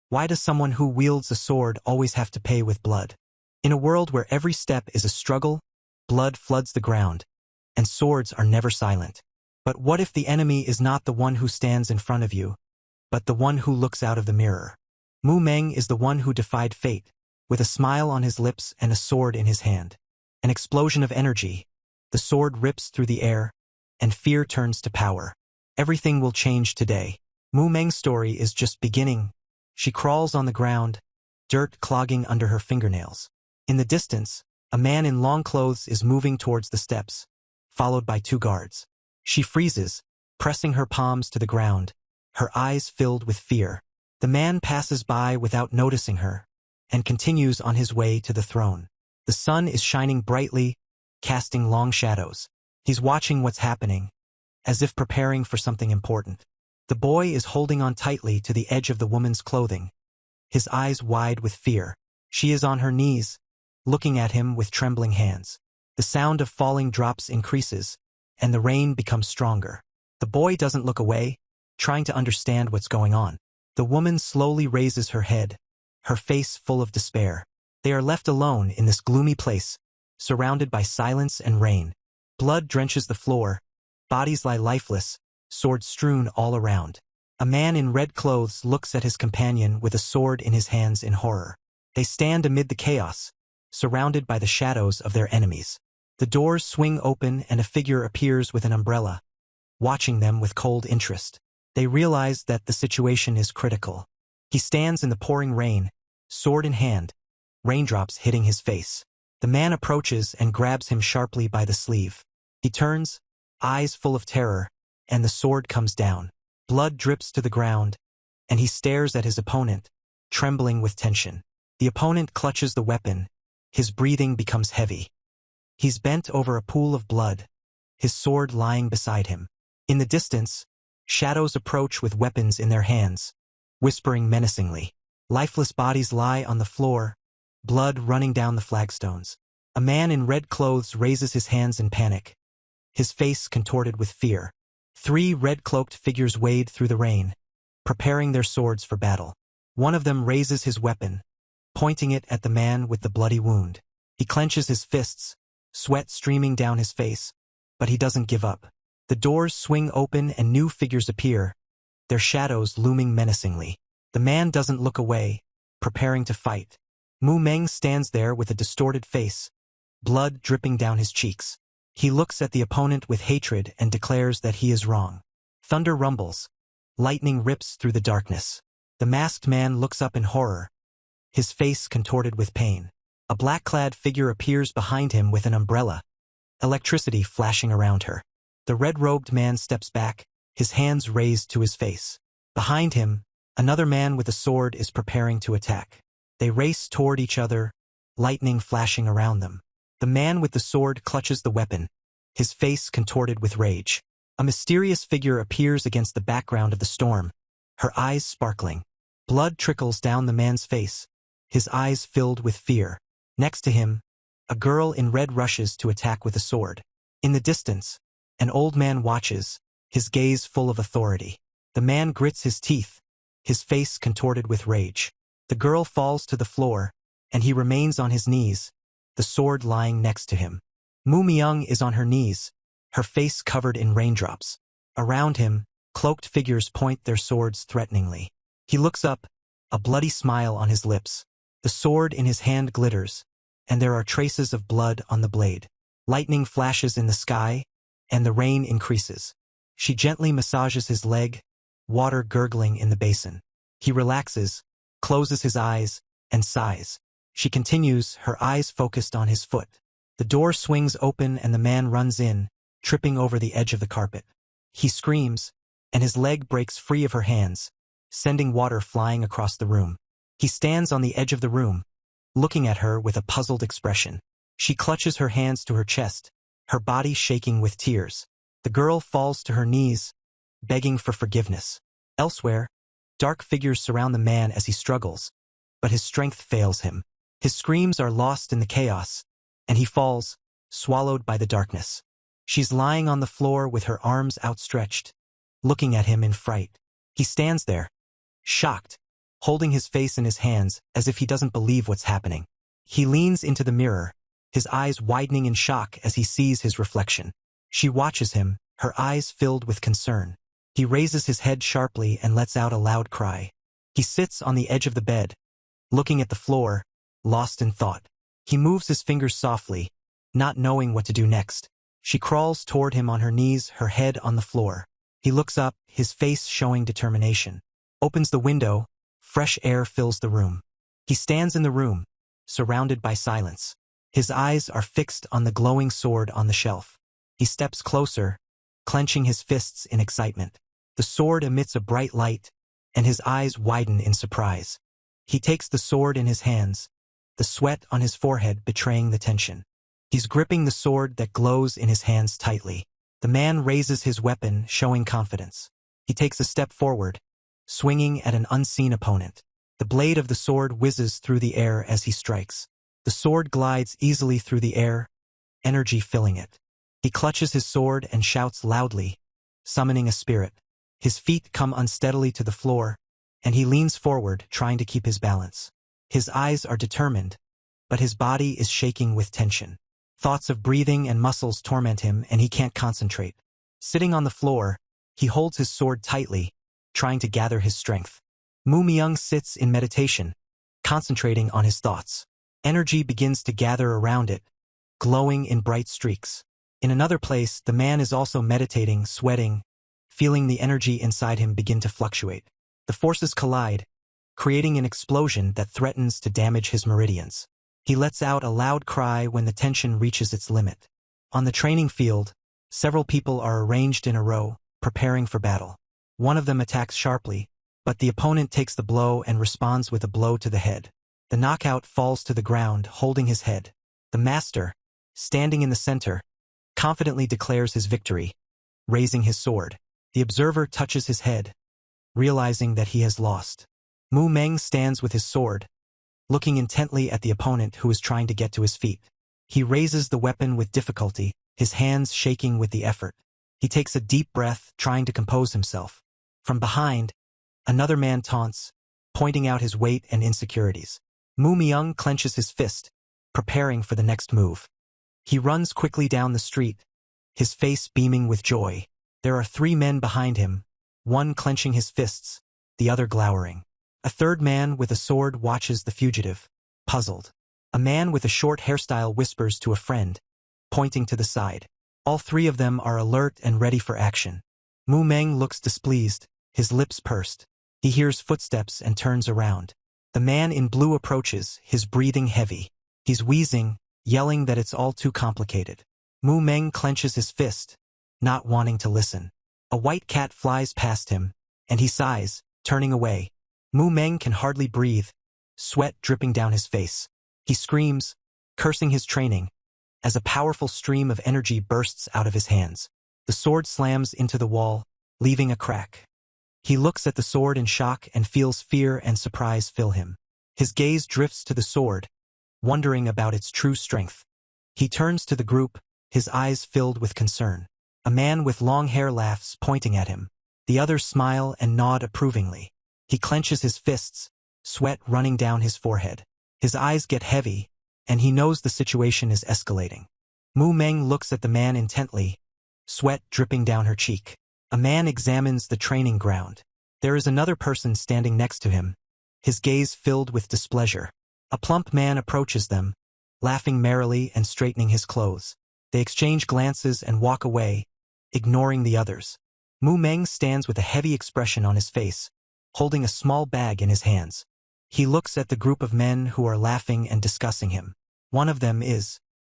Why does someone who wields a sword always have to pay with blood? In a world where every step is a struggle, blood floods the ground, and swords are never silent. But what if the enemy is not the one who stands in front of you, but the one who looks out of the mirror? Mu Meng is the one who defied fate, with a smile on his lips and a sword in his hand. An explosion of energy. The sword rips through the air, and fear turns to power. Everything will change today. Mu Meng's story is just beginning. She crawls on the ground, dirt clogging under her fingernails. In the distance, a man in long clothes is moving towards the steps, followed by 2 guards. She freezes, pressing her palms to the ground, her eyes filled with fear. The man passes by without noticing her, and continues on his way to the throne. The sun is shining brightly, casting long shadows. He's watching what's happening, as if preparing for something important. The boy is holding on tightly to the edge of the woman's clothing, his eyes wide with fear. She is on her knees, looking at him with trembling hands. The sound of falling drops increases, and the rain becomes stronger. The boy doesn't look away, trying to understand what's going on. The woman slowly raises her head, her face full of despair. They are left alone in this gloomy place, surrounded by silence and rain. Blood drenches the floor, bodies lie lifeless, swords strewn all around. A man in red clothes looks at his companion with a sword in his hands in horror. They stand amid the chaos, surrounded by the shadows of their enemies. The doors swing open and a figure appears with an umbrella, watching them with cold interest. They realize that the situation is critical. He stands in the pouring rain, sword in hand, raindrops hitting his face. The man approaches and grabs him sharply by the sleeve. He turns, eyes full of terror, and the sword comes down. Blood drips to the ground, and he stares at his opponent, trembling with tension. The opponent clutches the weapon. His breathing becomes heavy. He's bent over a pool of blood, his sword lying beside him. In the distance, shadows approach with weapons in their hands, whispering menacingly. Lifeless bodies lie on the floor, blood running down the flagstones. A man in red clothes raises his hands in panic, his face contorted with fear. 3 red-cloaked figures wade through the rain, preparing their swords for battle. One of them raises his weapon, pointing it at the man with the bloody wound. He clenches his fists, sweat streaming down his face, but he doesn't give up. The doors swing open and new figures appear, their shadows looming menacingly. The man doesn't look away, preparing to fight. Mu Meng stands there with a distorted face, blood dripping down his cheeks. He looks at the opponent with hatred and declares that he is wrong. Thunder rumbles. Lightning rips through the darkness. The masked man looks up in horror, his face contorted with pain. A black-clad figure appears behind him with an umbrella, electricity flashing around her. The red-robed man steps back, his hands raised to his face. Behind him, another man with a sword is preparing to attack. They race toward each other, lightning flashing around them. The man with the sword clutches the weapon, his face contorted with rage. A mysterious figure appears against the background of the storm, her eyes sparkling. Blood trickles down the man's face, his eyes filled with fear. Next to him, a girl in red rushes to attack with a sword. In the distance, an old man watches, his gaze full of authority. The man grits his teeth, his face contorted with rage. The girl falls to the floor, and he remains on his knees, the sword lying next to him. Mu Meng is on her knees, her face covered in raindrops. Around him, cloaked figures point their swords threateningly. He looks up, a bloody smile on his lips. The sword in his hand glitters, and there are traces of blood on the blade. Lightning flashes in the sky, and the rain increases. She gently massages his leg, water gurgling in the basin. He relaxes, closes his eyes, and sighs. She continues, her eyes focused on his foot. The door swings open and the man runs in, tripping over the edge of the carpet. He screams, and his leg breaks free of her hands, sending water flying across the room. He stands on the edge of the room, looking at her with a puzzled expression. She clutches her hands to her chest, her body shaking with tears. The girl falls to her knees, begging for forgiveness. Elsewhere, dark figures surround the man as he struggles, but his strength fails him. His screams are lost in the chaos, and he falls, swallowed by the darkness. She's lying on the floor with her arms outstretched, looking at him in fright. He stands there, shocked, holding his face in his hands as if he doesn't believe what's happening. He leans into the mirror, his eyes widening in shock as he sees his reflection. She watches him, her eyes filled with concern. He raises his head sharply and lets out a loud cry. He sits on the edge of the bed, looking at the floor, lost in thought. He moves his fingers softly, not knowing what to do next. She crawls toward him on her knees, her head on the floor. He looks up, his face showing determination. Opens the window, fresh air fills the room. He stands in the room, surrounded by silence. His eyes are fixed on the glowing sword on the shelf. He steps closer, clenching his fists in excitement. The sword emits a bright light, and his eyes widen in surprise. He takes the sword in his hands, the sweat on his forehead betraying the tension. He's gripping the sword that glows in his hands tightly. The man raises his weapon, showing confidence. He takes a step forward, swinging at an unseen opponent. The blade of the sword whizzes through the air as he strikes. The sword glides easily through the air, energy filling it. He clutches his sword and shouts loudly, summoning a spirit. His feet come unsteadily to the floor, and he leans forward, trying to keep his balance. His eyes are determined, but his body is shaking with tension. Thoughts of breathing and muscles torment him, and he can't concentrate. Sitting on the floor, he holds his sword tightly, trying to gather his strength. Mu Myung sits in meditation, concentrating on his thoughts. Energy begins to gather around it, glowing in bright streaks. In another place, the man is also meditating, sweating, feeling the energy inside him begin to fluctuate. The forces collide, creating an explosion that threatens to damage his meridians. He lets out a loud cry when the tension reaches its limit. On the training field, several people are arranged in a row, preparing for battle. One of them attacks sharply, but the opponent takes the blow and responds with a blow to the head. The knockout falls to the ground, holding his head. The master, standing in the center, confidently declares his victory, raising his sword. The observer touches his head, realizing that he has lost. Mu Meng stands with his sword, looking intently at the opponent who is trying to get to his feet. He raises the weapon with difficulty, his hands shaking with the effort. He takes a deep breath, trying to compose himself. From behind, another man taunts, pointing out his weight and insecurities. Mu Myung clenches his fist, preparing for the next move. He runs quickly down the street, his face beaming with joy. There are 3 men behind him, one clenching his fists, the other glowering. A third man with a sword watches the fugitive, puzzled. A man with a short hairstyle whispers to a friend, pointing to the side. All 3 of them are alert and ready for action. Mu Meng looks displeased, his lips pursed. He hears footsteps and turns around. The man in blue approaches, his breathing heavy. He's wheezing, yelling that it's all too complicated. Mu Meng clenches his fist, not wanting to listen. A white cat flies past him, and he sighs, turning away. Mu Meng can hardly breathe, sweat dripping down his face. He screams, cursing his training, as a powerful stream of energy bursts out of his hands. The sword slams into the wall, leaving a crack. He looks at the sword in shock and feels fear and surprise fill him. His gaze drifts to the sword, wondering about its true strength. He turns to the group, his eyes filled with concern. A man with long hair laughs, pointing at him. The others smile and nod approvingly. He clenches his fists, sweat running down his forehead. His eyes get heavy, and he knows the situation is escalating. Mu Meng looks at the man intently, sweat dripping down her cheek. A man examines the training ground. There is another person standing next to him, his gaze filled with displeasure. A plump man approaches them, laughing merrily and straightening his clothes. They exchange glances and walk away, ignoring the others. Mu Meng stands with a heavy expression on his face, holding a small bag in his hands. He looks at the group of men who are laughing and discussing him. One of them is